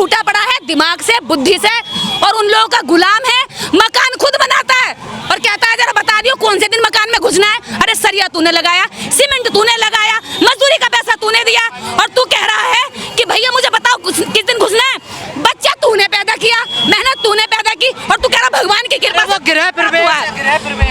छूटा पड़ा है दिमाग से, बुद्धि से, और उन लोगों का गुलाम है। मकान खुद बनाता है और कहता है जरा बता दियो कौन से दिन मकान में घुसना है। अरे सरिया तूने लगाया, सीमेंट तूने लगाया, मजदूरी का पैसा तूने दिया, और तू कह रहा है कि भैया मुझे बताओ किस दिन घुसना है। बच्चा तूने पैदा किया, मेहनत तूने पैदा की, और तू कह रहा भगवान की कृपा से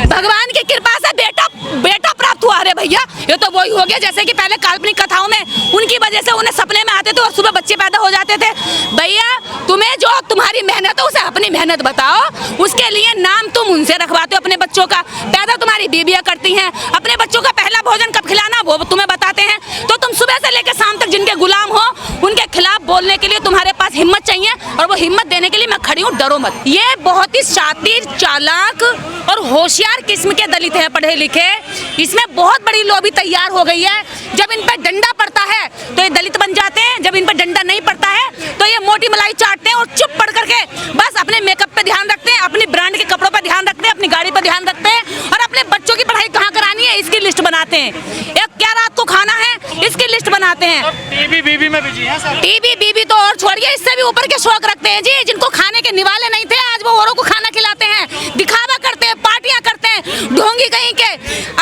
भगवान की कृपा से बेटा प्राप्त हुआ। अरे भैया ये तो वही हो गया जैसे कि पहले काल्पनिक कथाओं में उनकी वजह से उन्हें सपने में आते थे और सुबह बच्चे पैदा हो जाते थे। भैया तुम्हें जो तुम्हारी मेहनत है उसे अपनी मेहनत बताओ, उसके लिए नाम तुम उनसे रखवाते हो अपने बच्चों का, पैदा तुम्हारी बीबियां करती हैं, अपने बच्चों का पहला भोजन कब खिलाना वो तुम्हें बताते हैं। तो तुम सुबह से लेकर शाम तक जिनके गुलाम हो उनके खिलाफ बोलने के लिए तुम्हारे पास हिम्मत चाहिए, और वो हिम्मत देने के लिए मैं खड़ी हूँ, डरो मत। ये बहुत ही शातिर, चालाक और होशियार किस्म के दलित हैं, पढ़े लिखे। इसमें बहुत बड़ी लॉबी तैयार हो गई है। जब इन पर डंडा पड़ता है तो ये दलित बन जाते हैं, जब इन पर डंडा नहीं पड़ता है तो ये मोटी मलाई चाटते हैं और चुप पड़ करके बस अपने मेकअप पे ध्यान रखते हैं, अपनी ब्रांड के कपड़ों पे ध्यान रखते हैं, अपनी गाड़ी पे ध्यान रखते हैं, और अपने बच्चों की पढ़ाई कहाँ करानी है इसकी लिस्ट बनाते हैं। एक क्या रात को खाना है इसकी लिस्ट बनाते हैं। टीवी बीबी में बिजी हैं सर। टीवी बीबी तो और छोड़िए, इससे भी ऊपर के शौक रखते हैं जी। जिनको खाने के निवाले नहीं थे आज वो औरों को खाना खिलाते हैं, दिखावा करते हैं, पार्टियां करते हैं, ढोंगी कहीं के।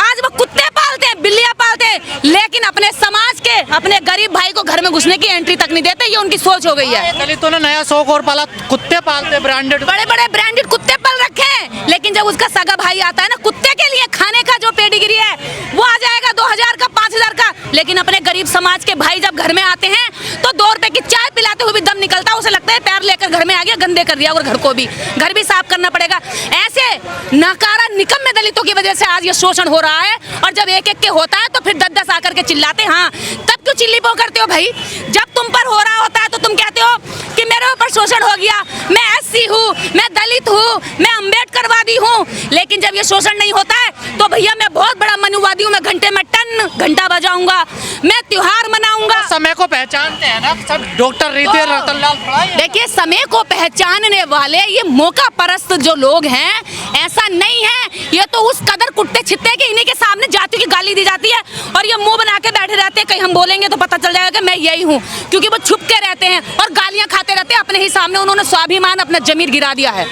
आज वो कुत्ते पालते हैं, बिल्लियां पालते हैं, लेकिन अपने समाज के, अपने गरीब भाई को घर में घुसने की एंट्री तक नहीं देते। ये उनकी सोच हो गई है। दलितों ने नया शौक और पाला, कुत्ते पालते, ब्रांडेड, बड़े बड़े ब्रांडेड कुत्ते पाल रखे हैं, लेकिन जब उसका सगा भाई आता है ना, कुत्ते के लिए खाने का जो पेडिग्री है वो आ जाएगा 2000 का, 5000 का, लेकिन अपने गरीब समाज के भाई जब घर में आते हैं तो 2 रुपए की चाय पिलाते हुए भी दम निकलता है। उसे लगता है पैर लेकर घर में आ गया, गंदे कर दिया, और घर को भी, घर भी साफ करना पड़ेगा। ऐसे नकारा निकम्मे दलितों की वजह से आज ये शोषण हो रहा है। और जब एक एक के होता है तो फिर 10-10 आकर के चिल्लाते हैं। हाँ, तब क्यों चिल्ली पो करते हो भाई? जब तुम पर हो रहा होता है तो तुम कहते हो कि मेरे ऊपर शोषण हो गया, मैं एससी हूँ, मैं दलित हूँ, मैं अम्बेडकरवादी हूँ। लेकिन जब ये शोषण नहीं होता है तो भैया मैं बहुत बड़ा मनुवादी हूँ, मैं घंटे में टन घंटा बजाऊंगा, मैं त्योहार मनाऊंगा। समय को पहचानते हैं ना सब। डॉक्टर रीते रतनलाल पढ़ा। देखिए समय को पहचानने वाले ये मौका परस्त जो लोग हैं, ऐसा नहीं है। ये तो उस कदर कुत्ते छित्ते के इन्हीं के सामने जातियों की गाली दी जाती है और ये मुंह बना के बैठे रहते हैं, कहीं हम बोलेंगे तो पता चल जाएगा कि मैं यही हूँ, क्योंकि वो छुप के रहते हैं और गालियां खाते रहते हैं। अपने ही सामने उन्होंने स्वाभिमान, अपना जमीर गिरा दिया है।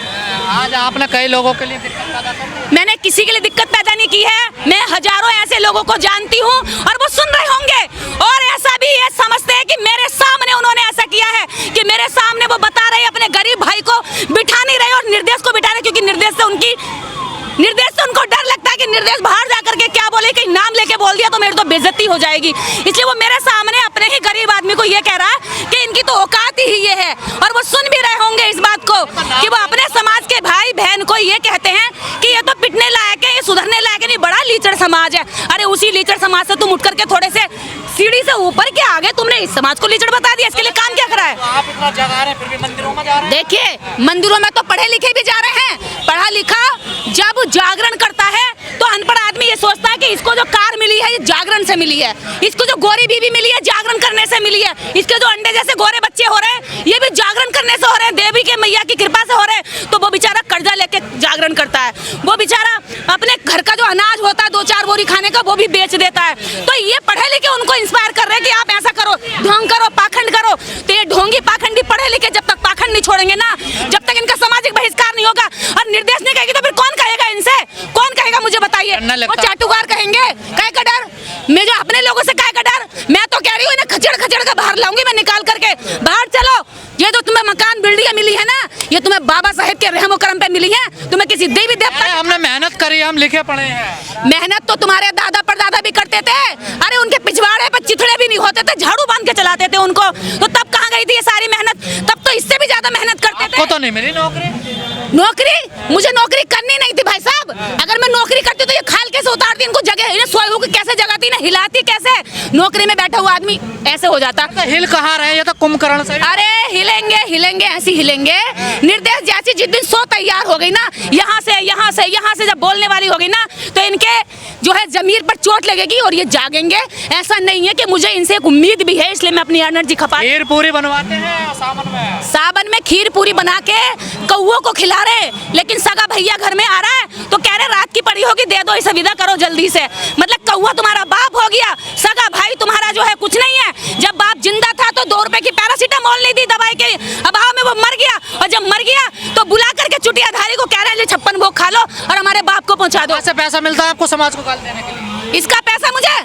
आज आपने कई लोगों के लिए दिक्कत पैदा कर दी। मैंने किसी के लिए दिक्कत पैदा नहीं की है। मैं हजारों ऐसे लोगों को जानती हूँ और वो सुन रहे होंगे, और ऐसा भी ये समझते हैं कि मेरे सामने उन्होंने ऐसा किया है कि मेरे सामने वो बता रहे अपने गरीब भाई को बिठा नहीं रहे और निर्देश को बिठा रहे, क्योंकि निर्देश से उनको डर लगता है कि निर्देश बाहर जाकर के क्या बोले, कि नाम लेके बोल दिया तो मेरी तो बेइज्जती हो जाएगी। इसलिए वो मेरे सामने अपने ही गरीब आदमी को ये कह रहा है कि इनकी तो औकात ही ये है, और वो सुन भी रहे होंगे इस बात को कि वो अपने समाज के भाई बहन को ये कहते हैं कि ये तो पिटने लायक है, ये सुधरने लायक नहीं, बड़ा लीचड़ समाज है। अरे उसी लीचड़ समाज से तुम उठ करके थोड़े से सीढ़ी से ऊपर के आगे तुमने इस समाज को लीचड़ बता दिया। इसके लिए काम क्या करा है? आप इतना जगा रहे हैं फिर भी मंदिरों में जा रहे हैं। देखिए मंदिरों में तो पढ़े लिखे भी जा रहे हैं। पढ़ा लिखा जब जागरण करता है तो अनपढ़ आदमी ये सोचता है कि इसको जो कार मिली है ये जागरण से मिली है, इसको जो गोरी बीबी मिली है जागरण करने से मिली है, इसके जो अंडे जैसे गोरे बच्चे हो रहे हैं ये भी जागरण करने से हो रहे हैं, देवी के मैया की कृपा से हो रहे हैं। तो वो बेचारा कर्जा लेके जागरण करता है, वो बेचारा अपने घर का जो अनाज होता है 2-4 बोरी खाने का वो भी बेच देता है। तो ये पढ़े लिखे उनको इंस्पायर कर रहे हैं कि आप ऐसा करो, ढोंग करो, पाखंड करो। तो ये ढोंगी पाखंडी पढ़े लिखे जब तक पाखंड नहीं छोड़ेंगे ना, जब तक इनका सामाजिक बहिष्कार नहीं होगा और निर्देश नहीं कहेगी तो फिर कौन कहेगा इनसे? कौन कहेगा मुझे बताइए? वो चाटुकार कहेंगे, काय का डर? मैं जो अपने लोगों से काय का डर? मैं तो कह रही हूँ इन्हें खचड़ खचड़ के बाहर लाऊंगी मैं निकाल करके। बाहर चलो, ये जो तुम्हें मकान बिल्डिंग मिली है ना, ये तुम्हें बाबा साहेब के रहमो करम पे मिली है, तुम्हें किसी देवी देवता। हमने मेहनत करी, हम लिखे पढ़े हैं। मेहनत तो तुम्हारे दादा परदादा भी करते थे। अरे उनके पिछवाड़े पर चिथड़े भी नहीं होते थे, झाड़ू बांध के चलाते थे उनको। तो तब कहाँ गई थी ये सारी मेहनत? तब तो इससे भी ज्यादा मेहनत करते थे। आपको तो नहीं मिली नौकरी? नौकरी मुझे नौकरी करनी नहीं थी भाई साहब। अगर मैं नौकरी करती तो ये खाल कैसे उतारती, इनको जगह सोए हुए कैसे जगाती, ना हिलाती कैसे? नौकरी में बैठा हुआ आदमी ऐसे हो जाता। तो हिल कहाँ रहे? ये तो कुंभकर्ण से। अरे हिलेंगे हिलेंगे ऐसी हिलेंगे। निर्देश जैसी जिस दिन 100 तैयार हो गई ना, यहाँ से जब बोलने वाली हो गई ना, तो इनके जो है जमीर पर चोट लगेगी और ये जागेंगे। ऐसा नहीं है कि मुझे इनसे एक उम्मीद भी है, इसलिए मैं अपनी एनर्जी खपा। खीर पूरी बनवाते हैं सावन में। सावन में खीर पूरी बना के कौओं को खिला रहे, लेकिन सगा भैया घर में आ रहा है तो कह रहे रात की पड़ी होगी, दे दो इसे, विदा करो जल्दी से। मतलब कौआ तुम्हारा बाप हो गया, सगा भाई तुम्हारा जो है कुछ नहीं है। जब बाप जिंदा था तो 2 रुपए की पैरासीटामोल नहीं दी दवाई के अभाव में, वो मर गया, और जब मर गया तो बुला करके चुटियाधारी को कह रहे हैं 56 भोग खा लो और हमारे बाप को पहुंचा दो। ऐसे पैसा मिलता है आपको समाज को गाली देने के लिए? इसका पैसा मुझे,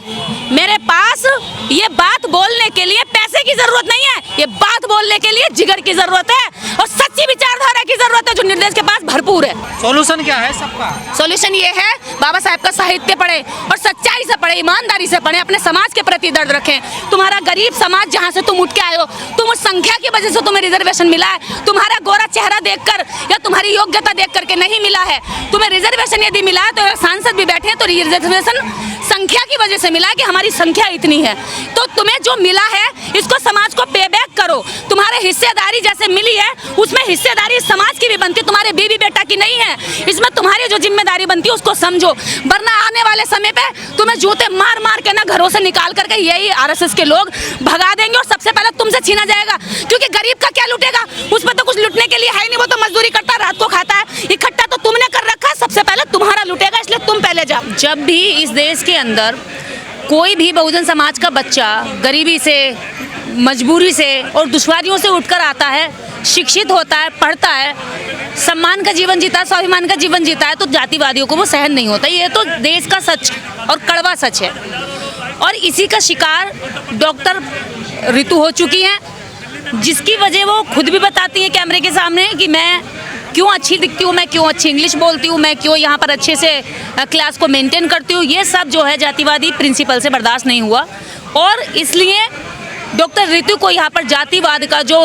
मेरे पास ये बात बोलने के लिए पैसे की जरूरत नहीं है, ये बात बोलने के लिए जिगर की जरूरत है और सच्ची विचारधारा की जरूरत है जो निर्देश के पास भरपूर है। सॉल्यूशन क्या है सबका? सॉल्यूशन ये है, बाबा साहब का साहित्य पढ़े और सच्चाई से पढ़े, ईमानदारी से पढ़े, अपने समाज के प्रति दर्द रखें। तुम्हारा गरीब समाज जहाँ से तुम उठ के आए हो, तुम उस संख्या की वजह से तुम्हें रिजर्वेशन मिला है, तुम्हारा गोरा चेहरा देखकर या तुम्हारी योग्यता देख करके नहीं मिला है। तुम्हें रिजर्वेशन यदि मिला है तो सांसद भी बैठे हैं तो रिजर्वेशन संख्या की वजह से मिला कि हमारी संख्या इतनी है। तो तुम्हें जो मिला है इसको समाज को पे बैक करो। तुम्हारे हिस्सेदारी जैसे मिली है उसमें हिस्सेदारी समाज की भी बनती है, तुम्हारे बीवी बेटा की नहीं है। इसमें तुम्हारी जो जिम्मेदारी बनती है उसको समझो, वरना आने वाले समय पे तुम्हें जूते मार मार के ना घरों से निकाल करके यही आरएसएस के लोग भगा देंगे और सबसे पहले तुमसे छीना जाएगा, क्योंकि गरीब का क्या लूटेगा, उसमें तो कुछ लूटने के लिए है नहीं, वो तो मजदूरी करता रात को खाता है, इकट्ठा तो तुमने कर रखा है, सबसे पहले तुम्हारा लूटेगा, इसलिए तुम पहले जाओ। जब भी इस देश के अंदर कोई भी बहुजन समाज का बच्चा गरीबी से, मजबूरी से और दुश्वारियों से उठकर आता है, शिक्षित होता है, पढ़ता है, सम्मान का जीवन जीता है, स्वाभिमान का जीवन जीता है, तो जातिवादियों को वो सहन नहीं होता। ये तो देश का सच और कड़वा सच है और इसी का शिकार डॉक्टर ऋतु हो चुकी हैं, जिसकी वजह वो खुद भी बताती हैं कैमरे के सामने कि मैं क्यों अच्छी दिखती हूँ, मैं क्यों अच्छी इंग्लिश बोलती हूँ, मैं क्यों यहाँ पर अच्छे से क्लास को मेंटेन करती हूँ। ये सब जो है जातिवादी प्रिंसिपल से बर्दाश्त नहीं हुआ और इसलिए डॉक्टर ऋतु को यहाँ पर जातिवाद का जो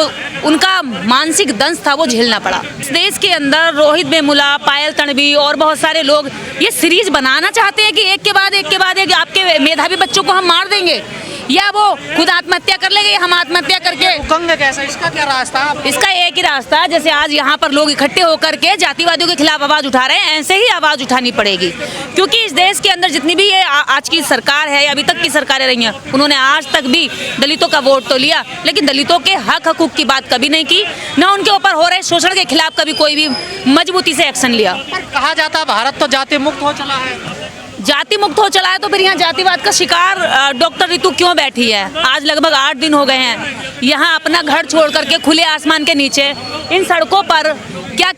उनका मानसिक दंश था वो झेलना पड़ा। इस देश के अंदर रोहित वेमुला, पायल तन्वी और बहुत सारे लोग ये सीरीज बनाना चाहते हैं कि एक के बाद एक आपके मेधावी बच्चों को हम मार देंगे, या वो खुद आत्महत्या कर लेंगे या हम आत्महत्या करके रुकेंगे कैसे? इसका क्या रास्ता है? इसका एक ही रास्ता है, जैसे आज यहाँ पर लोग इकट्ठे होकर के जातिवादियों के खिलाफ आवाज उठा रहे हैं, ऐसे ही आवाज उठानी पड़ेगी। क्योंकि इस देश के अंदर जितनी भी ये आज की सरकार है या अभी तक की सरकारें रही हैं, उन्होंने आज तक भी दलितों का वोट तो लिया, लेकिन दलितों के हक हकूक की बात कभी नहीं की, न उनके ऊपर हो रहे शोषण के खिलाफ कभी कोई भी मजबूती से एक्शन लिया। कहा जाता है भारत तो जाति मुक्त हो चला है। जाति मुक्त हो चला है तो फिर यहाँ जातिवाद का शिकार डॉक्टर ऋतु क्यों बैठी है? आज लगभग 8 दिन हो गए हैं यहाँ अपना घर छोड़ करके खुले आसमान के नीचे इन सड़कों पर। क्या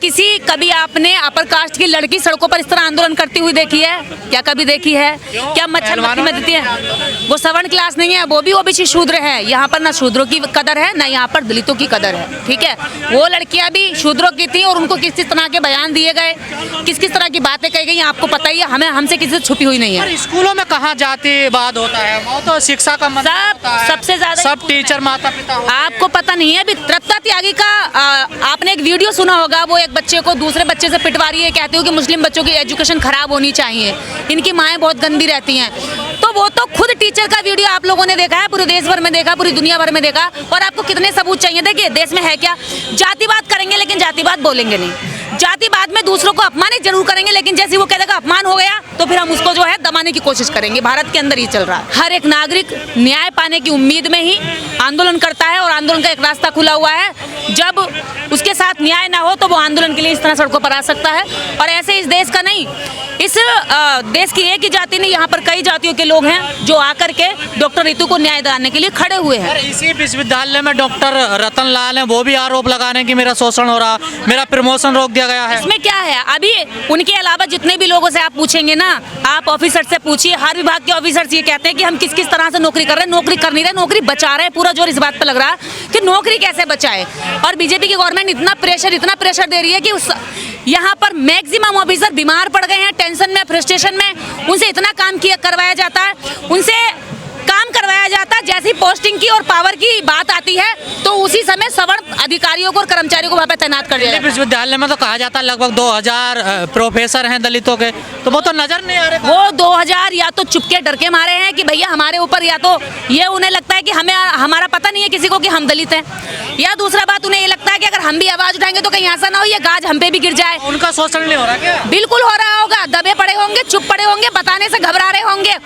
कभी आपने अपर कास्ट की लड़की सड़कों पर इस तरह आंदोलन करती हुई देखी है? क्या कभी देखी है? क्या मच्छर मक्खी में देती है? वो सवर्ण क्लास नहीं है, वो भी ओबीसी शूद्र है। यहाँ पर ना शूद्रों की कदर है ना यहाँ पर दलितों की कदर है, ठीक है। वो लड़कियां भी शूद्रों की थी और उनको किस किस तरह के बयान दिए गए, किस किस तरह की बातें कही गई, आपको पता ही है, हमें हमसे किसी से छुपी हुई नहीं है। स्कूलों में कहाँ जातिवाद होता है? वो तो शिक्षा का सबसे ज्यादा सब टीचर माता पिता आपको पता नहीं है। अभी तृप्ता त्यागी का आपने एक वीडियो सुना होगा, वो एक बच्चे को दूसरे बच्चे से पिटवा रही है, कहती हो कि मुस्लिम बच्चों की एजुकेशन खराब होनी चाहिए, इनकी माएँ बहुत गंदी रहती हैं। तो वो तो खुद टीचर का वीडियो आप लोगों ने देखा है, पूरे देश भर में देखा, पूरी दुनिया भर में देखा, और आपको कितने सबूत चाहिए? देखिए देश में है क्या, जातिवाद करेंगे लेकिन जातिवाद बोलेंगे नहीं, जातिवाद में दूसरों को अपमानित जरूर करेंगे, लेकिन जैसे वो कहेगा अपमान हो गया तो फिर हम उसको जो है दबाने की कोशिश करेंगे। भारत के अंदर ही चल रहा है। हर एक नागरिक न्याय पाने की उम्मीद में ही आंदोलन करता है और आंदोलन का एक रास्ता खुला हुआ है। जब उसके साथ न्याय ना हो तो वो आंदोलन के लिए इस तरह सड़कों पर आ सकता है। और ऐसे इस देश का नहीं, इस देश की एक ही जाति नहीं, यहाँ पर कई जातियों के लोग हैं जो आकर के डॉक्टर ऋतु को न्याय दिलाने के लिए खड़े हुए हैं। इसी विश्वविद्यालय में डॉक्टर रतन लाल हैं, वो भी आरोप लगा रहे हैं कि मेरा शोषण हो रहा, मेरा प्रमोशन रोक दिया गया है। इसमें क्या है? अभी उनके अलावा जितने भी लोगों से आप पूछेंगे ना, आप ऑफिसर से पूछिए, हर विभाग के ऑफिसर ये कहते हैं कि हम किस किस तरह से नौकरी कर रहे हैं, नौकरी कर नहीं रहे, नौकरी बचा रहे हैं। पूरा जोर इस बात पर लग रहा है कि नौकरी कैसे बचाए। और बीजेपी की गवर्नमेंट इतना प्रेशर दे रही है कि यहाँ पर मैक्सिमम ऑफिसर बीमार पड़ गए हैं, टेंशन में, फ्रस्ट्रेशन में। उनसे इतना काम करवाया जाता है, उनसे काम करवाया जाता है, जैसी पोस्टिंग की और पावर की बात आती है तो उसी समय सवर्ण अधिकारियों को और कर्मचारियों को वहाँ पे तैनात कर दिया जाता है। विश्वविद्यालय में तो कहा जाता है लगभग 2000 प्रोफेसर हैं दलितों के, तो वो तो नजर नहीं आ रहे। वो 2000 या तो चुपके डर के मारे हैं कि भैया हमारे ऊपर, या तो ये उन्हें लगता है कि हमें हमारा पता नहीं है किसी को कि हम दलित हैं, या दूसरा बात उन्हें ये लगता है कि अगर हम भी आवाज उठाएंगे तो कहीं ऐसा ना हो ये गाज हम पे भी गिर जाए। उनका शोषण नहीं हो रहा क्या? बिल्कुल हो रहा होगा, दबे पड़े होंगे, चुप पड़े होंगे, बताने से घबरा रहे होंगे,